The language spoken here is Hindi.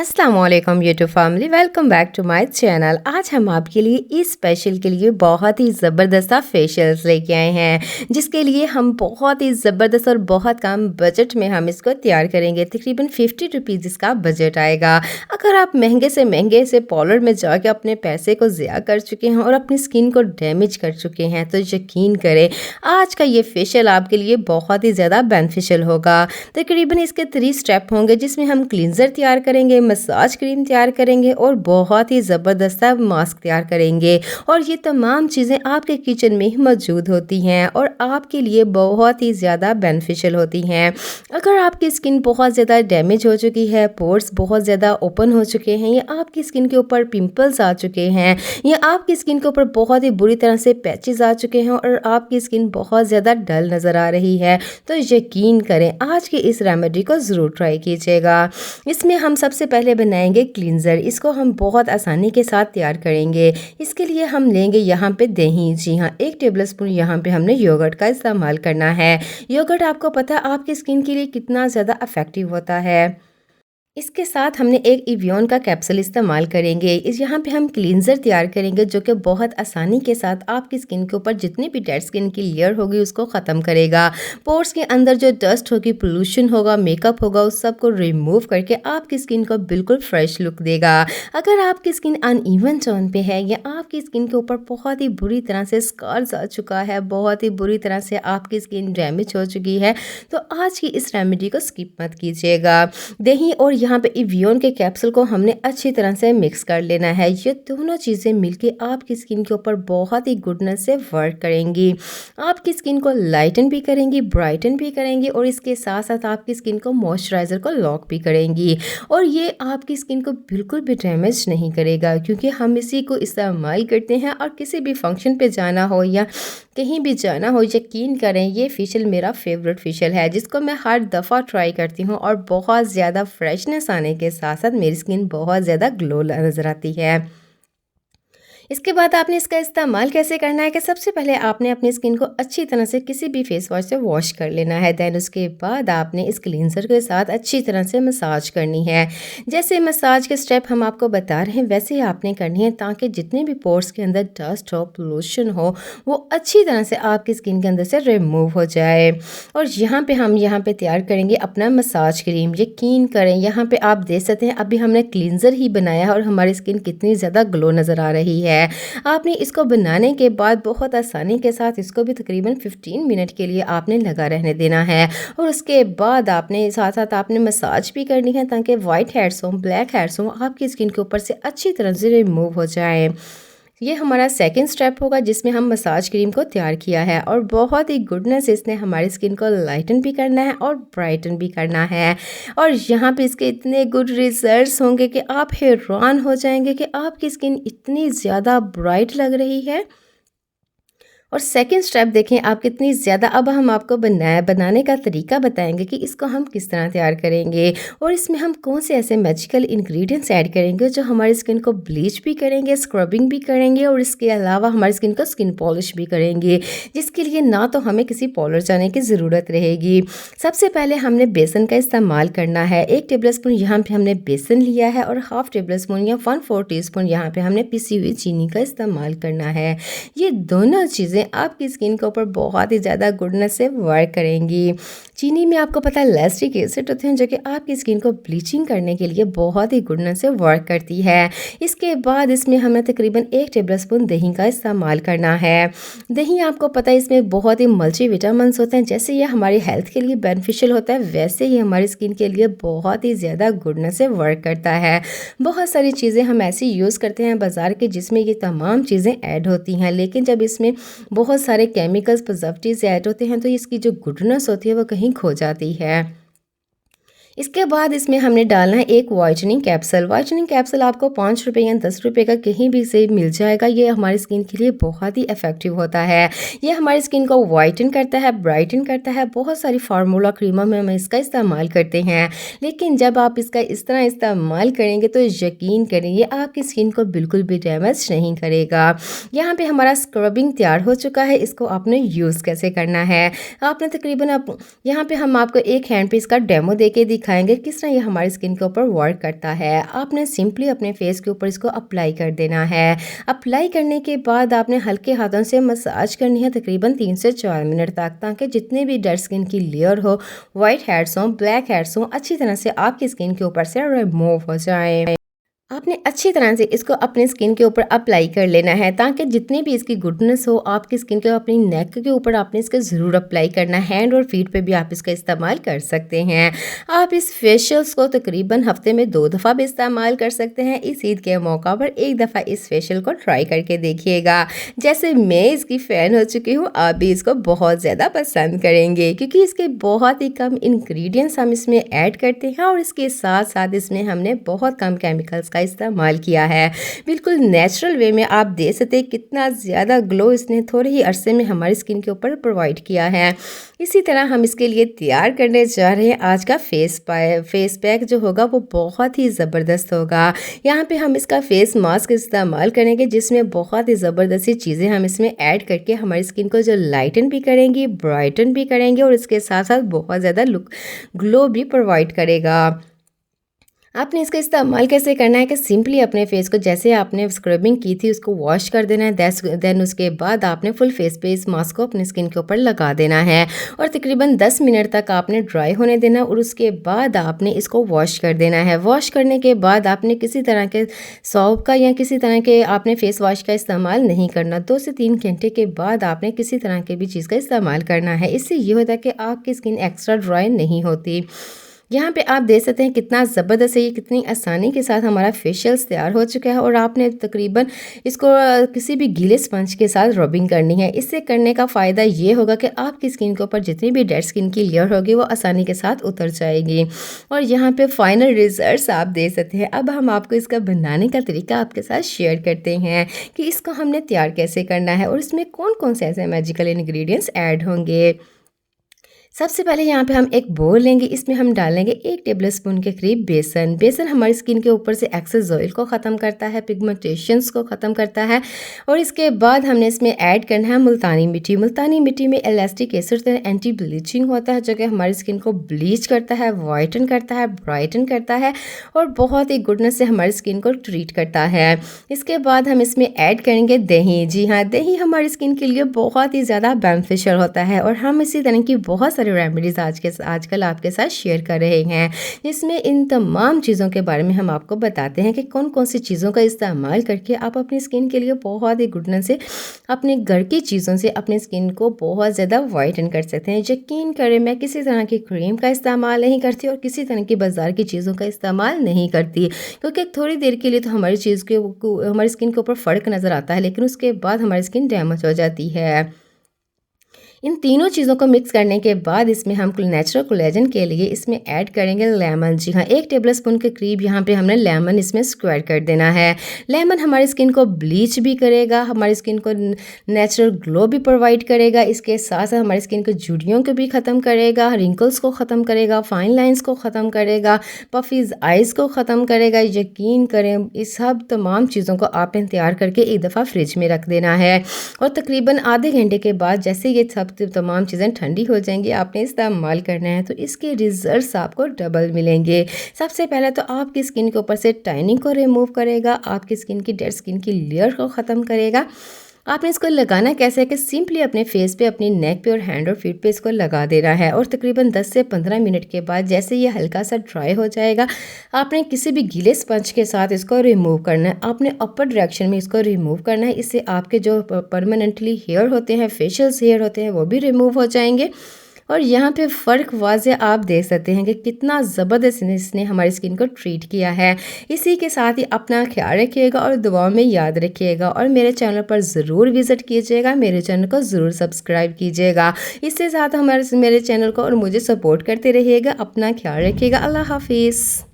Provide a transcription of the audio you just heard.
अस्सलाम वालेकुम YouTube family, welcome back to my channel. आज हम आपके लिए इस स्पेशल के लिए बहुत ही ज़बरदस्त फेशियल्स लेके आए हैं, जिसके लिए हम बहुत ही ज़बरदस्त और बहुत कम बजट में हम इसको तैयार करेंगे। तकरीबन 50 रुपीज़ इसका बजट आएगा। अगर आप महंगे से पार्लर में जाके अपने पैसे को ज़िया कर चुके हैं और अपनी स्किन को डैमेज कर चुके हैं, तो यकीन करें आज का ये फेशियल आपके लिए बहुत ही ज़्यादा बेनिफिशियल होगा। तकरीबन इसके 3 स्टेप होंगे, जिसमें हम क्लींजर तैयार करेंगे, मसाज क्रीम तैयार करेंगे और बहुत ही ज़बरदस्त मास्क तैयार करेंगे। और ये तमाम चीज़ें आपके किचन में ही मौजूद होती हैं और आपके लिए बहुत ही ज़्यादा बेनिफिशियल होती हैं। अगर आपकी स्किन बहुत ज़्यादा डैमेज हो चुकी है, पोर्स बहुत ज़्यादा ओपन हो चुके हैं, या आपकी स्किन के ऊपर पिंपल्स आ चुके हैं, या आपकी स्किन के ऊपर बहुत ही बुरी तरह से पैचेस आ चुके हैं और आपकी स्किन बहुत ज़्यादा डल नज़र आ रही है, तो यकीन करें आज की इस रेमेडी को ज़रूर ट्राई कीजिएगा। इसमें हम सबसे पहले बनाएंगे क्लींजर। इसको हम बहुत आसानी के साथ तैयार करेंगे। इसके लिए हम लेंगे यहाँ पे दही। जी हाँ, 1 टेबल स्पून यहाँ पे हमने योगर्ट का इस्तेमाल करना है। योगर्ट आपको पता है आपकी स्किन के लिए कितना ज़्यादा इफेक्टिव होता है। इसके साथ हमने एक इवियन का कैप्सूल इस्तेमाल करेंगे। इस यहाँ पे हम क्लींजर तैयार करेंगे, जो कि बहुत आसानी के साथ आपकी स्किन के ऊपर जितनी भी डेड स्किन की लेयर होगी उसको ख़त्म करेगा। पोर्स के अंदर जो डस्ट होगी, पोल्यूशन होगा, मेकअप होगा, उस सब को रिमूव करके आपकी स्किन को बिल्कुल फ्रेश लुक देगा। अगर आपकी स्किन अनइवन टोन पे है, या आपकी स्किन के ऊपर बहुत ही बुरी तरह से स्कार्स आ चुका है, बहुत ही बुरी तरह से आपकी स्किन डैमेज हो चुकी है, तो आज की इस रेमेडी को स्किप मत कीजिएगा। दही और यहाँ पे इवियन के कैप्सूल को हमने अच्छी तरह से मिक्स कर लेना है। ये दोनों चीज़ें मिलके आपकी स्किन के ऊपर बहुत ही गुडनेस से वर्क करेंगी। आपकी स्किन को लाइटन भी करेंगी, ब्राइटन भी करेंगी, और इसके साथ साथ आपकी स्किन को मॉइस्चराइज़र को लॉक भी करेंगी। और ये आपकी स्किन को बिल्कुल भी डैमेज नहीं करेगा, क्योंकि हम इसी को इस्तेमाल करते हैं। और किसी भी फंक्शन पे जाना हो या कहीं भी जाना हो, यकीन करें ये फेशियल मेरा फेवरेट फेशियल है, जिसको मैं हर दफ़ा ट्राई करती हूँ। और बहुत ज़्यादा फ्रेशनेस आने के साथ साथ मेरी स्किन बहुत ज़्यादा ग्लो नज़र आती है। इसके बाद आपने इसका इस्तेमाल कैसे करना है कि सबसे पहले आपने अपनी स्किन को अच्छी तरह से किसी भी फेस वॉश से वॉश कर लेना है। देन उसके बाद आपने इस क्लींजर के साथ अच्छी तरह से मसाज करनी है। जैसे मसाज के स्टेप हम आपको बता रहे हैं वैसे ही आपने करनी है, ताकि जितने भी पोर्स के अंदर डस्ट हो, पोल्यूशन हो, वो अच्छी तरह से आपकी स्किन के अंदर से रिमूव हो जाए। और हम यहाँ पे तैयार करेंगे अपना मसाज क्रीम। यकीन करें यहाँ पे आप देख सकते हैं अभी हमने क्लींजर ही बनाया है और हमारी स्किन कितनी ज़्यादा ग्लो नज़र आ रही है। आपने इसको बनाने के बाद बहुत आसानी के साथ इसको भी तकरीबन 15 मिनट के लिए आपने लगा रहने देना है। और उसके बाद आपने साथ साथ आपने मसाज भी करनी है, ताकि वाइट हेड्स हों, ब्लैक हेड्स हों, आपकी स्किन के ऊपर से अच्छी तरह से रिमूव हो जाए। ये हमारा सेकंड स्टेप होगा, जिसमें हम मसाज क्रीम को तैयार किया है। और बहुत ही गुडनेस इसने हमारी स्किन को लाइटन भी करना है और ब्राइटन भी करना है। और यहाँ पे इसके इतने गुड रिजल्ट्स होंगे कि आप हैरान हो जाएंगे कि आपकी स्किन इतनी ज़्यादा ब्राइट लग रही है। और सेकंड स्टेप देखें आप कितनी ज़्यादा। अब हम आपको बनाने का तरीका बताएंगे कि इसको हम किस तरह तैयार करेंगे, और इसमें हम कौन से ऐसे मैजिकल इंग्रेडिएंट्स ऐड करेंगे जो हमारी स्किन को ब्लीच भी करेंगे, स्क्रबिंग भी करेंगे, और इसके अलावा हमारी स्किन को स्किन पॉलिश भी करेंगे, जिसके लिए ना तो हमें किसी पार्लर जाने की ज़रूरत रहेगी। सबसे पहले हमने बेसन का इस्तेमाल करना है। 1 टेबल स्पून यहाँ पर हमने बेसन लिया है, और हाफ टेबल स्पून या 1/4 टीस्पून यहाँ पर हमने पिसी हुई चीनी का इस्तेमाल करना है। ये दोनों चीज़ें आपकी स्किन के ऊपर बहुत ही ज़्यादा गुडनेस से वर्क करेंगी। चीनी में आपको पता है लैक्टिक एसिड होते हैं, जो कि आपकी स्किन को ब्लीचिंग करने के लिए बहुत ही गुडनेस से वर्क करती है। इसके बाद इसमें हमें तकरीबन 1 टेबल स्पून दही का इस्तेमाल करना है। दही आपको पता है इसमें बहुत ही मल्टी विटामिन्स होते हैं। जैसे ये हमारी हेल्थ के लिए बेनिफिशियल होता है, वैसे ही हमारी स्किन के लिए बहुत ही ज़्यादा गुडनेस से वर्क करता है। बहुत सारी चीज़ें हम ऐसी यूज़ करते हैं बाज़ार के, जिसमें ये तमाम चीज़ें ऐड होती हैं, लेकिन जब इसमें बहुत सारे केमिकल्स, प्रिजर्वेटिव्स ऐड होते हैं, तो इसकी जो गुडनेस होती है वो कहीं खो जाती है। इसके बाद इसमें हमने डालना है एक वाइटनिंग कैप्सूल। वाइटनिंग कैप्सूल आपको 5 रुपये या 10 रुपये का कहीं भी से मिल जाएगा। ये हमारी स्किन के लिए बहुत ही इफेक्टिव होता है। ये हमारी स्किन को वाइटन करता है, ब्राइटन करता है। बहुत सारी फार्मूला क्रीमों में हम इसका इस्तेमाल करते हैं, लेकिन जब आप इसका इस तरह इस्तेमाल करेंगे तो यकीन करें ये आपकी स्किन को बिल्कुल भी डैमेज नहीं करेगा। यहाँ पे हमारा स्क्रबिंग तैयार हो चुका है। इसको आपने यूज़ कैसे करना है, आपने तकरीबन आप यहाँ पे हम आपको एक हैंड पे इसका डेमो दे के दिखाएंगे किस तरह ये हमारी स्किन के ऊपर वर्क करता है। आपने सिंपली अपने फेस के ऊपर इसको अप्लाई कर देना है। अप्लाई करने के बाद आपने हल्के हाथों से मसाज करनी है तकरीबन 3 से 4 मिनट तक, ताकि जितने भी डेड स्किन की लेयर हो, वाइट हेड्स हो, ब्लैक हेड्स हो, अच्छी तरह से आपकी स्किन के ऊपर से रिमूव हो जाए। आपने अच्छी तरह से इसको अपने स्किन के ऊपर अप्लाई कर लेना है, ताकि जितनी भी इसकी गुडनेस हो आपकी स्किन के अपनी नेक के ऊपर आपने इसका ज़रूर अप्लाई करना है। हैंड और फीट पे भी आप इसका इस्तेमाल कर सकते हैं। आप इस फेशियल्स को तकरीबन हफ्ते में 2 दफ़ा भी इस्तेमाल कर सकते हैं। इस ईद के मौका पर एक दफ़ा इस फेशियल को ट्राई करके देखिएगा। जैसे मैं इसकी फ़ैन हो चुकी हूँ, आप भी इसको बहुत ज़्यादा पसंद करेंगे, क्योंकि इसके बहुत ही कम इंग्रेडिएंट्स हम इसमें ऐड करते हैं और इसके साथ साथ इसमें हमने बहुत कम केमिकल्स का इस्तेमाल किया है। बिल्कुल नेचुरल वे में आप देख सकते हैं कितना ज़्यादा ग्लो इसने थोड़े ही अरसे में हमारी स्किन के ऊपर प्रोवाइड किया है। इसी तरह हम इसके लिए तैयार करने जा रहे हैं आज का फेस पैक जो होगा वो बहुत ही ज़बरदस्त होगा। यहाँ पे हम इसका फेस मास्क इस्तेमाल करेंगे, जिसमें बहुत ही ज़बरदस्त सी चीज़ें हम इसमें ऐड करके हमारी स्किन को जो लाइटन भी करेंगी, ब्राइटन भी करेंगे और इसके साथ साथ बहुत ज़्यादा ग्लो भी प्रोवाइड करेगा। आपने इसका इस्तेमाल कैसे करना है कि सिंपली अपने फेस को जैसे आपने स्क्रबिंग की थी उसको वॉश कर देना है। देन उसके बाद आपने फुल फेस पे इस मास्क को अपने स्किन के ऊपर लगा देना है और तकरीबन 10 मिनट तक आपने ड्राई होने देना और उसके बाद आपने इसको वॉश कर देना है। वॉश करने के बाद आपने किसी तरह के सॉप का या किसी तरह के आपने फेस वॉश का इस्तेमाल नहीं करना। 2 से 3 घंटे के बाद आपने किसी तरह के भी चीज़ का इस्तेमाल करना है। इससे ये होता है कि आपकी स्किन एक्स्ट्रा ड्राई नहीं होती। यहाँ पे आप देख सकते हैं कितना ज़बरदस्त है, ये कितनी आसानी के साथ हमारा फेशियल्स तैयार हो चुका है और आपने तकरीबन इसको किसी भी गीले स्पंज के साथ रबिंग करनी है। इससे करने का फ़ायदा ये होगा कि आपकी स्किन के ऊपर जितनी भी डेड स्किन की लेयर होगी वो आसानी के साथ उतर जाएगी। और यहाँ पे फाइनल रिजल्ट्स आप देख सकते हैं। अब हम आपको इसका बनाने का तरीका आपके साथ शेयर करते हैं कि इसको हमने तैयार कैसे करना है और इसमें कौन कौन से ऐसे मैजिकल इन्ग्रीडियंट्स ऐड होंगे। सबसे पहले यहाँ पे हम एक बोल लेंगे, इसमें हम डालेंगे 1 टेबलस्पून के करीब बेसन। बेसन हमारी स्किन के ऊपर से एक्सेस ऑयल को ख़त्म करता है, पिगमेंटेशंस को ख़त्म करता है। और इसके बाद हमने इसमें ऐड करना है मुल्तानी मिट्टी। मुल्तानी मिट्टी में एलास्टिक एसिड एंटी ब्लीचिंग होता है, जो कि हमारी स्किन को ब्लीच करता है, वाइटन करता है, ब्राइटन करता है और बहुत ही गुडनेस से हमारी स्किन को ट्रीट करता है। इसके बाद हम इसमें ऐड करेंगे दही। जी हाँ, दही हमारी स्किन के लिए बहुत ही ज़्यादा बेनिफिशियल होता है और हम इसी तरह की बहुत रेमेडीज़ आजकल आपके साथ शेयर कर रहे हैं, जिसमें इन तमाम चीज़ों के बारे में हम आपको बताते हैं कि कौन कौन सी चीज़ों का इस्तेमाल करके आप अपनी स्किन के लिए बहुत ही गुडनेस से अपने घर की चीज़ों से अपनी स्किन को बहुत ज़्यादा वाइटन कर सकते हैं। यकीन करें, मैं किसी तरह की क्रीम का इस्तेमाल नहीं करती और किसी तरह की बाज़ार की चीज़ों का इस्तेमाल नहीं करती, क्योंकि थोड़ी देर के लिए तो हमारी हमारी स्किन के ऊपर फ़र्क नज़र आता है, लेकिन उसके बाद हमारी स्किन डैमेज हो जाती है। इन तीनों चीज़ों को मिक्स करने के बाद इसमें हम नेचुरल कोलेजन के लिए इसमें ऐड करेंगे लेमन। जी हाँ, 1 टेबलस्पून के करीब यहाँ पे हमने लेमन इसमें स्क्वायर कर देना है। लेमन हमारी स्किन को ब्लीच भी करेगा, हमारी स्किन को नेचुरल ग्लो भी प्रोवाइड करेगा। इसके साथ साथ हमारी स्किन के झुर्रियों को भी ख़त्म करेगा, रिंकल्स को ख़त्म करेगा, फाइन लाइन्स को ख़त्म करेगा, पफीज आइज़ को ख़त्म करेगा। यकीन करें, इस सब तमाम चीज़ों को आपने तैयार करके एक दफ़ा फ्रिज में रख देना है और तकरीबन आधे घंटे के बाद जैसे ये सब तमाम चीज़ें ठंडी हो जाएंगी, आपने इस्तेमाल करना है तो इसके रिजल्ट्स आपको डबल मिलेंगे। सबसे पहले तो आपकी स्किन के ऊपर से टैनिंग को रिमूव करेगा, आपकी स्किन की डेड स्किन की लेयर को ख़त्म करेगा। आपने इसको लगाना कैसे है कि सिंपली अपने फेस पे, अपनी नेक पे और हैंड और फीट पे इसको लगा देना है और तकरीबन 10 से 15 मिनट के बाद जैसे ये हल्का सा ड्राई हो जाएगा, आपने किसी भी गीले स्पंज के साथ इसको रिमूव करना है। आपने अपर डायरेक्शन में इसको रिमूव करना है। इससे आपके जो परमानेंटली हेयर होते हैं, फेशियल्स हेयर होते हैं, वो भी रिमूव हो जाएंगे। और यहाँ पे फ़र्क वाज़े आप देख सकते हैं कि कितना ज़बरदस्त इसने हमारी स्किन को ट्रीट किया है। इसी के साथ ही अपना ख्याल रखिएगा और दुआओं में याद रखिएगा और मेरे चैनल पर ज़रूर विज़िट कीजिएगा, मेरे चैनल को ज़रूर सब्सक्राइब कीजिएगा। इसके साथ मेरे चैनल को और मुझे सपोर्ट करते रहिएगा। अपना ख्याल रखिएगा। अल्लाह हाफिज़।